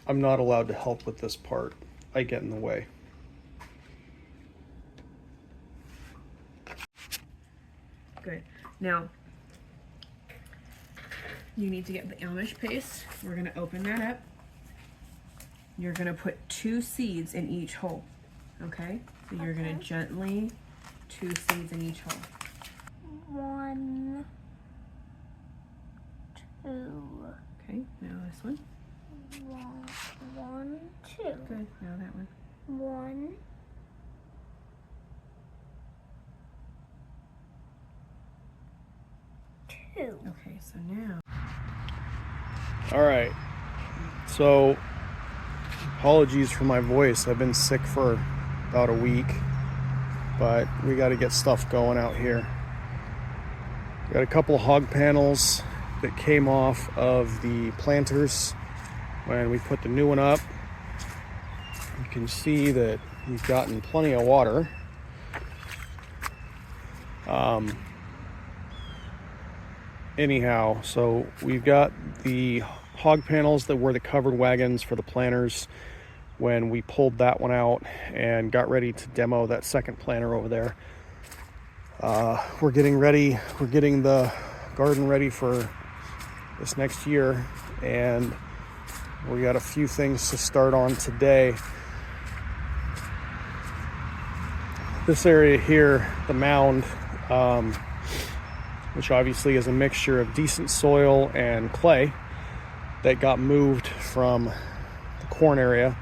I'm not allowed to help with this part. I get in the way. Good. Now, you need to get the Amish paste. We're going to open that up. You're going to put 2 seeds in each hole. Okay? So you're going to gently 2 seeds in each hole. 1, 2. Okay, now this one. 1, 2. Good, now that one. 1, 2. Okay, so now. All right. So, apologies for my voice. I've been sick for about a week, but we got to get stuff going out here. Got a couple of hog panels that came off of the planters when we put the new one up. You can see that we've gotten plenty of water. Anyhow, so we've got the hog panels that were the covered wagons for the planters when we pulled that one out and got ready to demo that second planter over there. We're getting ready. We're getting the garden ready for this next year, and we got a few things to start on today. This area here, the mound, which obviously is a mixture of decent soil and clay that got moved from the corn area.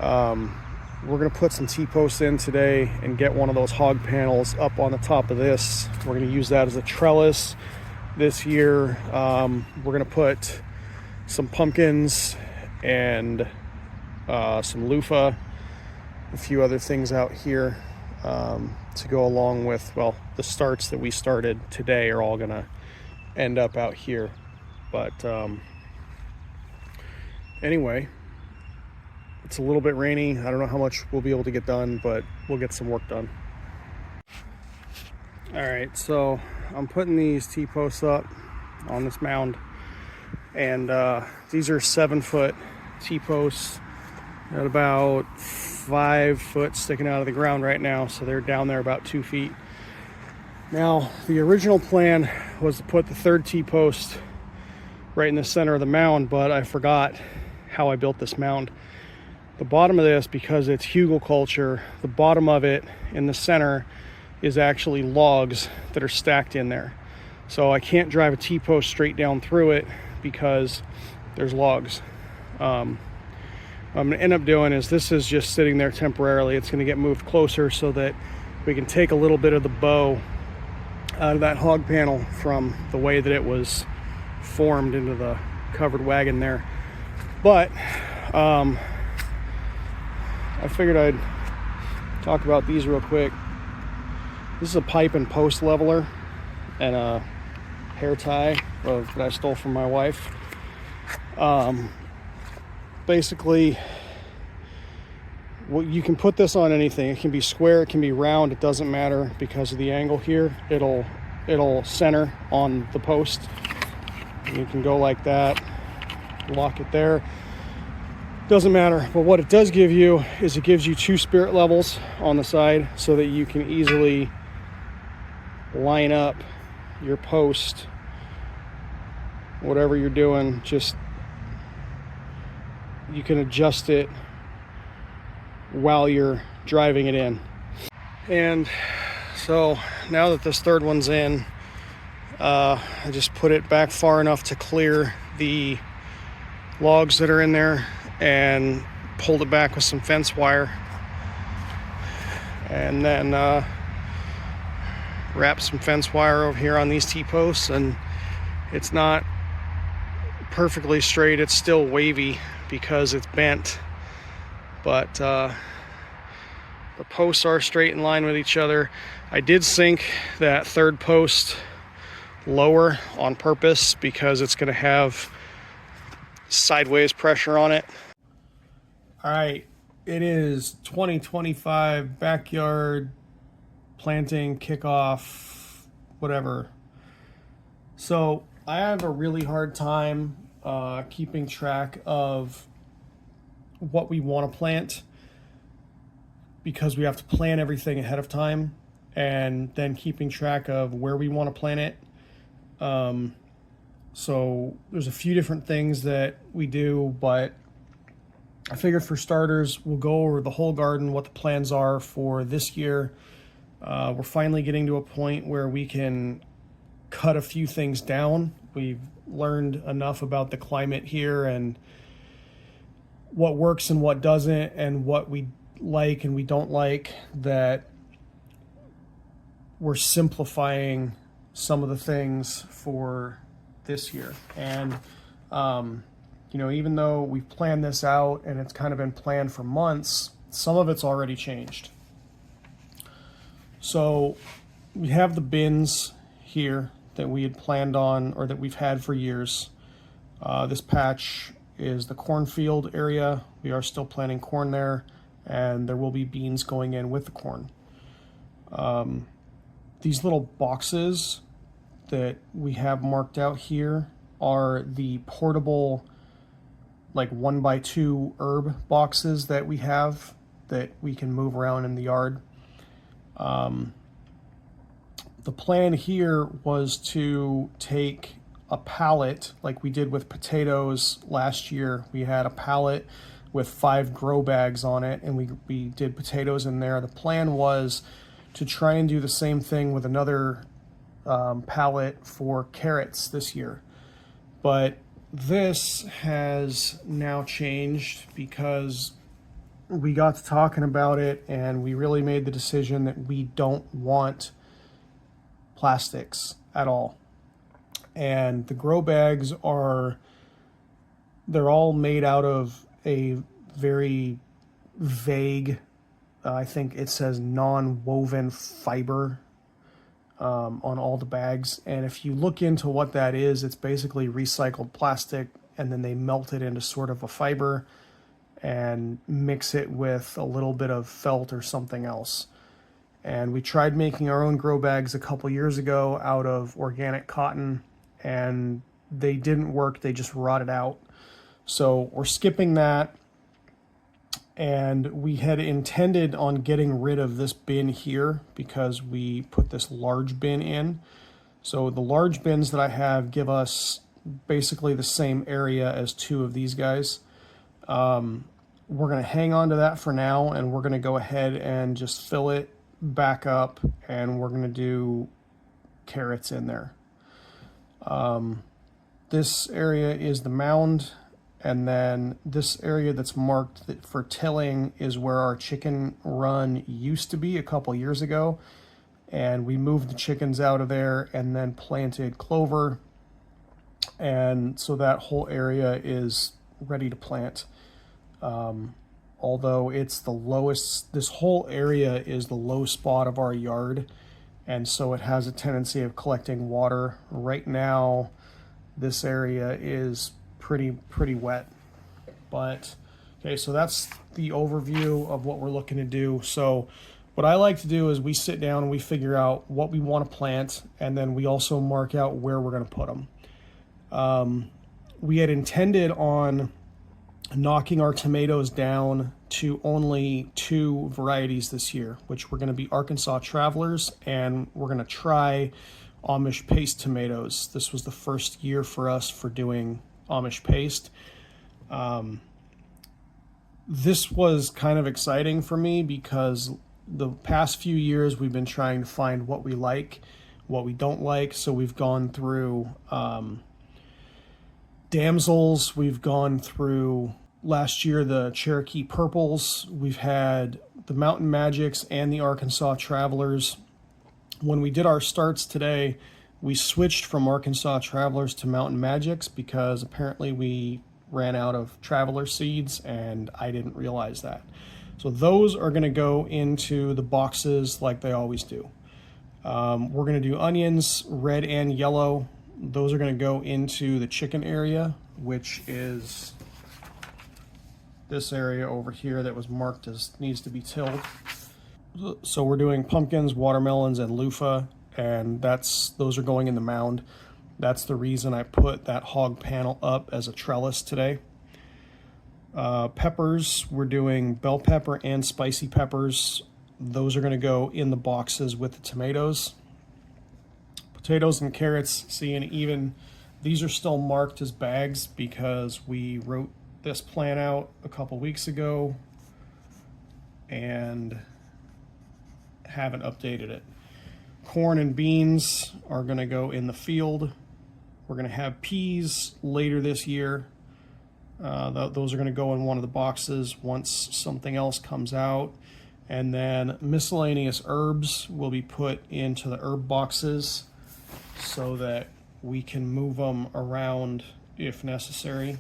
We're going to put some T-posts in today and get one of those hog panels up on the top of this. We're going to use that as a trellis this year. We're going to put some pumpkins and some loofah, a few other things out here to go along with, well, the starts that we started today are all going to end up out here. But anyway, it's a little bit rainy. I don't know how much we'll be able to get done, but we'll get some work done. All right, so I'm putting these T-posts up on this mound, and these are 7-foot T-posts at about 5 foot sticking out of the ground right now, so they're down there about 2 feet. Now, the original plan was to put the third T-post right in the center of the mound, but I forgot how I built this mound. The bottom of this, because it's hugelkultur, the bottom of it in the center is actually logs that are stacked in there. So I can't drive a T-post straight down through it because there's logs. What I'm going to end up doing is, this is just sitting there temporarily. It's going to get moved closer so that we can take a little bit of the bow out of that hog panel from the way that it was formed into the covered wagon there. But I figured I'd talk about these real quick. This is a pipe and post leveler and a hair tie that I stole from my wife. Basically, well, you can put this on anything. It can be square, it can be round, it doesn't matter because of the angle here. It'll center on the post. You can go like that, lock it there. Doesn't matter, but what it does give you is it gives you 2 spirit levels on the side so that you can easily line up your post, whatever you're doing. Just, you can adjust it while you're driving it in. And so now that this third one's in, I just put it back far enough to clear the logs that are in there and pulled it back with some fence wire, and then wrap some fence wire over here on these T-posts. And it's not perfectly straight, it's still wavy because it's bent, but the posts are straight in line with each other. I did sink that third post lower on purpose because it's going to have sideways pressure on it. All right, it is 2025 backyard planting kickoff, whatever. So I have a really hard time keeping track of what we want to plant, because we have to plan everything ahead of time and then keeping track of where we want to plant it. So there's a few different things that we do, but I figured for starters, we'll go over the whole garden, what the plans are for this year. We're finally getting to a point where we can cut a few things down. We've learned enough about the climate here and what works and what doesn't, and what we like and we don't like, that we're simplifying some of the things for this year. And you know, even though we've planned this out and it's kind of been planned for months, some of it's already changed. So we have the bins here that we had planned on, or that we've had for years. This patch is the cornfield area. We are still planting corn there, and there will be beans going in with the corn. These little boxes that we have marked out here are the portable, like 1x2 herb boxes that we have that we can move around in the yard. The plan here was to take a pallet like we did with potatoes last year. We had a pallet with 5 grow bags on it, and we did potatoes in there. The plan was to try and do the same thing with another pallet for carrots this year. But this has now changed because we got to talking about it, and we really made the decision that we don't want plastics at all. And the grow bags they're all made out of a very vague, I think it says non-woven fiber on all the bags. And if you look into what that is, it's basically recycled plastic, and then they melt it into sort of a fiber and mix it with a little bit of felt or something else. And we tried making our own grow bags a couple years ago out of organic cotton, and they didn't work. They just rotted out. So we're skipping that. And we had intended on getting rid of this bin here because we put this large bin in. So the large bins that I have give us basically the same area as 2 of these guys. We're going to hang on to that for now, and we're going to go ahead and just fill it back up, and we're going to do carrots in there. This area is the mound, and then this area that's marked for tilling is where our chicken run used to be a couple years ago, and we moved the chickens out of there and then planted clover, and so that whole area is ready to plant. Although it's the lowest, this whole area is the low spot of our yard, and so it has a tendency of collecting water. Right now, this area is pretty wet. But okay, so that's the overview of what we're looking to do. So what I like to do is we sit down and we figure out what we want to plant, and then we also mark out where we're going to put them. We had intended on knocking our tomatoes down to only 2 varieties this year, which were going to be Arkansas Travelers, and we're going to try Amish paste tomatoes. This was the first year for us for doing Amish paste. This was kind of exciting for me because the past few years we've been trying to find what we like, what we don't like. So we've gone through damsels, we've gone through last year the Cherokee Purples, we've had the Mountain Magics and the Arkansas Travelers. When we did our starts today, we switched from Arkansas Travelers to Mountain Magics because apparently we ran out of Traveler seeds, and I didn't realize that. So those are going to go into the boxes like they always do. We're going to do onions, red and yellow. Those are going to go into the chicken area, which is this area over here that was marked as needs to be tilled. So we're doing pumpkins, watermelons, and loofah, and those are going in the mound. That's the reason I put that hog panel up as a trellis today. Peppers, we're doing bell pepper and spicy peppers. Those are going to go in the boxes with the tomatoes. Potatoes and carrots, see, and even these are still marked as bags because we wrote this plan out a couple weeks ago and haven't updated it. Corn and beans are going to go in the field. We're going to have peas later this year. Those are going to go in one of the boxes once something else comes out. And then miscellaneous herbs will be put into the herb boxes so that we can move them around if necessary.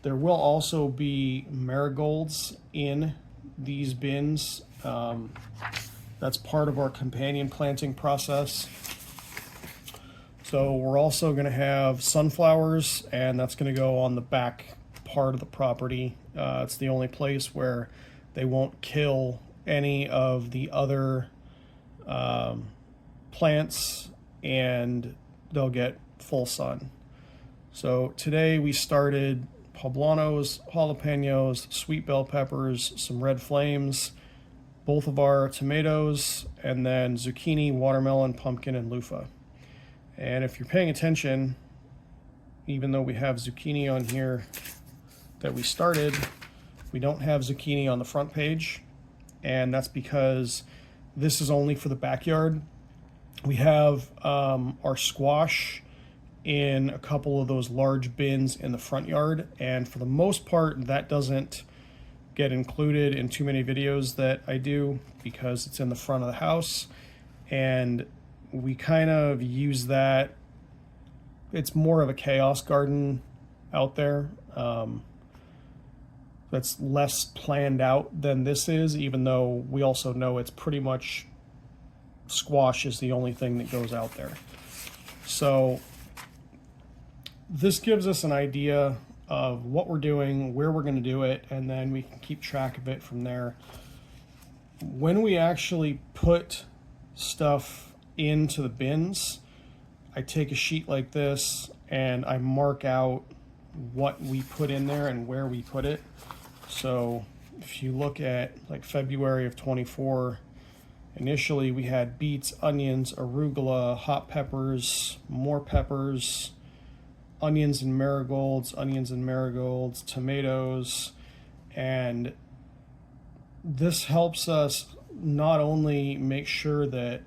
There will also be marigolds in these bins. That's part of our companion planting process. So we're also going to have sunflowers, and that's going to go on the back part of the property. It's the only place where they won't kill any of the other plants, and they'll get full sun. So today we started poblanos, jalapenos, sweet bell peppers, some red flames, both of our tomatoes, and then zucchini, watermelon, pumpkin, and loofah. And if you're paying attention, even though we have zucchini on here that we started, we don't have zucchini on the front page, and that's because this is only for the backyard. We have our squash in a couple of those large bins in the front yard, and for the most part that doesn't get included in too many videos that I do because it's in the front of the house, and we kind of use that. It's more of a chaos garden out there. That's less planned out than this is, even though we also know it's pretty much squash is the only thing that goes out there. So this gives us an idea of what we're doing, where we're going to do it, and then we can keep track of it from there. When we actually put stuff into the bins, I take a sheet like this and I mark out what we put in there and where we put it. So if you look at like February of 24, initially we had beets, onions, arugula, hot peppers, more peppers, onions and marigolds, tomatoes, and this helps us not only make sure that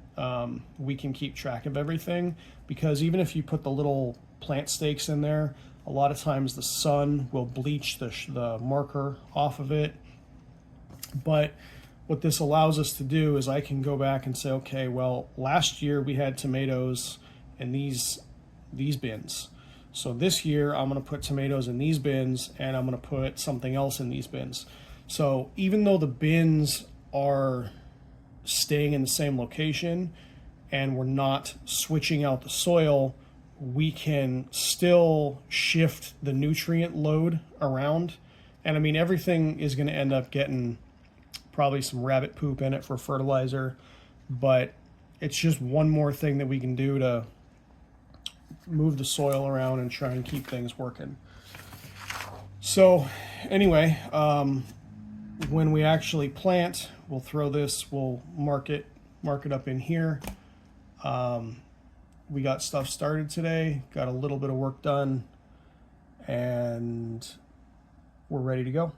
we can keep track of everything, because even if you put the little plant stakes in there, a lot of times the sun will bleach the marker off of it. But what this allows us to do is I can go back and say, okay, well, last year we had tomatoes in these bins. So this year I'm going to put tomatoes in these bins, and I'm going to put something else in these bins. So even though the bins are staying in the same location and we're not switching out the soil, we can still shift the nutrient load around. And I mean, everything is going to end up getting probably some rabbit poop in it for fertilizer, but it's just one more thing that we can do to move the soil around and try and keep things working. So anyway, when we actually plant, we'll throw this, we'll mark it up in here. We got stuff started today, got a little bit of work done, and we're ready to go.